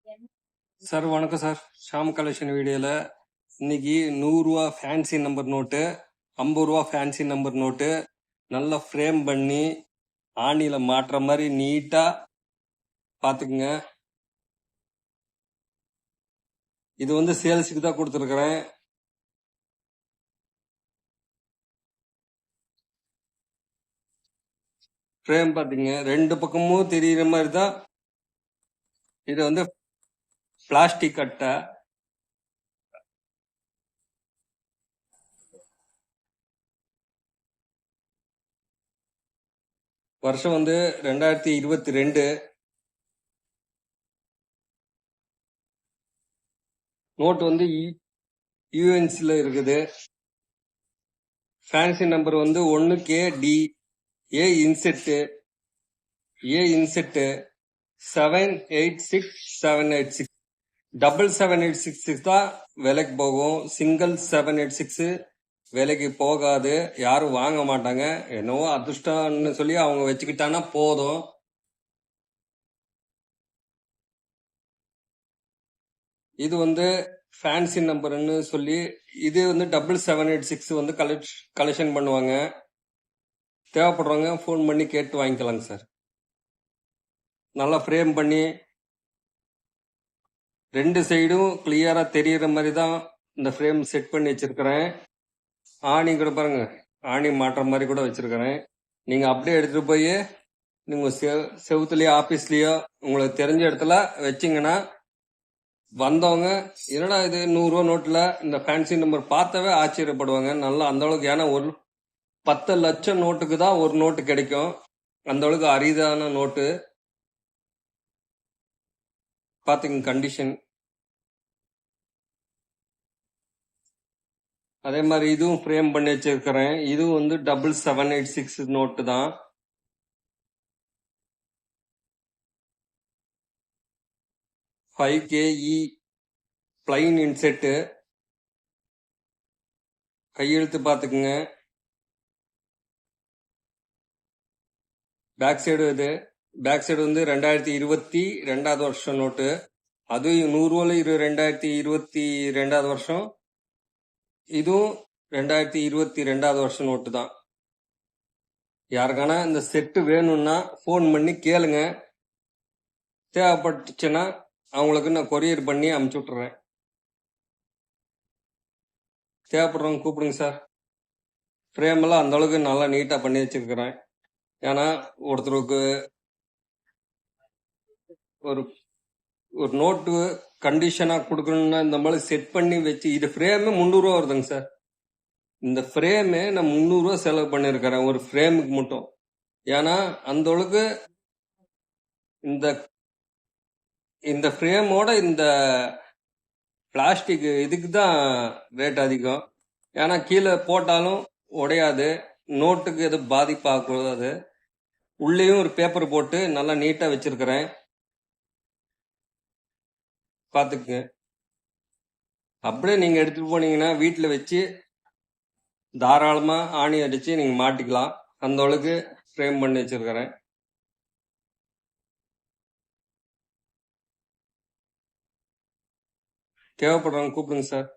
Sir வணக்கம் sir. Sham collection வீடியோல இன்னைக்கு 100 ரூபா ஃபேன்சி நம்பர் நோட்டு, 50 ரூபா ஃபேன்சி நம்பர் நோட்டு நல்லா ஃப்ரேம் பண்ணி ஆணியில மாட்டுற மாதிரி நீட்டா பாத்துக்குங்க. இது வந்து சேல்ஸுக்கு தான் கொடுத்துருக்குறேன். ஃப்ரேம் பாத்தீங்க, ரெண்டு பக்கமும் தெரியுற மாதிரி தான். இது வந்து பிளாஸ்டிக் அட்டை. வருஷம் வந்து 2022. நோட் வந்து யூஎன்சில இருக்குது. ஃபேன்சி நம்பர் வந்து 1KD. ஏ இன்செட்டு 786786 77866 தான் விலைக்கு போகும். சிங்கிள் 786 விலைக்கு போகாது, யாரும் வாங்க மாட்டாங்க. என்னவோ அதிர்ஷ்டம்னு சொல்லி அவங்க வச்சுக்கிட்டானா போதும். இது வந்து ஃபேன்சி நம்பர்னு சொல்லி இது வந்து 776 வந்து கலெக்ஷன் பண்ணுவாங்க. தேவைப்படுறவங்க ஃபோன் பண்ணி கேட்டு வாங்கிக்கலாங்க சார். நல்லா ஃப்ரேம் பண்ணி ரெண்டு சைடும் கிளியரா தெரியற மாதிரி தான் இந்த ஃப்ரேம் செட் பண்ணி வச்சிருக்கிறேன். ஆணி கூட பாருங்க, ஆணி மாட்டுற மாதிரி கூட வச்சிருக்கிறேன். நீங்க அப்படியே எடுத்துட்டு போய் நீங்க செவுத்துலயோ ஆபீஸ்லயோ உங்களுக்கு தெரிஞ்ச இடத்துல வச்சிங்கன்னா வந்தவங்க என்னடா இது 100 ரூபா நோட்ல இந்த ஃபேன்சி நம்பர் பார்த்தவே ஆச்சரியப்படுவாங்க. நல்லா அந்த அளவுக்கு, ஏன்னா ஒரு 10 லட்சம் நோட்டுக்கு தான் ஒரு நோட்டு கிடைக்கும். அந்த அளவுக்கு அரிதான நோட்டு. பாத்துங்க கண்டிஷன். அதே மாதிரி இதுவும் ஃப்ரேம் பண்ணி வச்சிருக்கிறேன். இதுவும் வந்து 776 நோட்டு தான். $5KE plain இன்செட்டு. கையெழுத்து பாத்துக்குங்க. பேக் சைடு இது. பேக் சைடு வந்து 2022 வருஷம் நோட்டு. அதுவும் 100 ரூபால 2022 வருஷம். இதுவும் 2022 வருஷம் நோட்டு தான். யாருக்கான இந்த செட்டு வேணும்னா ஃபோன் பண்ணி கேளுங்க. தேவைப்பட்டுச்சுன்னா அவங்களுக்கு நான் கொரியர் பண்ணி அமுச்சு விட்டுறேன். தேவைப்படுறவங்க கூப்பிடுங்க சார். ஃப்ரேம் எல்லாம் அந்த அளவுக்கு நல்லா நீட்டா பண்ணி வச்சிருக்கிறேன். ஏன்னா ஒருத்தருக்கு ஒரு ஒரு நோட்டு கண்டிஷனா கொடுக்கணும்னா இந்த மாதிரி செட் பண்ணி வச்சு, இது ஃப்ரேமே 300 ரூபா வருதுங்க சார். இந்த ஃப்ரேமே நான் 300 ரூபா செலவு பண்ணிருக்கிறேன் ஒரு ஃப்ரேமுக்கு மட்டும். ஏன்னா அந்த அளவுக்கு இந்த இந்த ஃப்ரேமோட இந்த பிளாஸ்டிக் இதுக்கு தான் ரேட் அதிகம். ஏன்னா கீழே போட்டாலும் உடையாது, நோட்டுக்கு எதுவும் பாதிப்பாகக்கூடாது. உள்ளேயும் ஒரு பேப்பர் போட்டு நல்லா நீட்டா வச்சிருக்கிறேன். பாத்துக்குங்க. அப்படியே நீங்க எடுத்துட்டு போனீங்கன்னா வீட்டுல வச்சு தாராளமா ஆணி அடிச்சு நீங்க மாட்டிக்கலாம். அந்த அளவுக்கு ஃப்ரேம் பண்ணி வச்சிருக்கிறேன். தேவைப்படுறவங்க கூப்பிடுங்க சார்.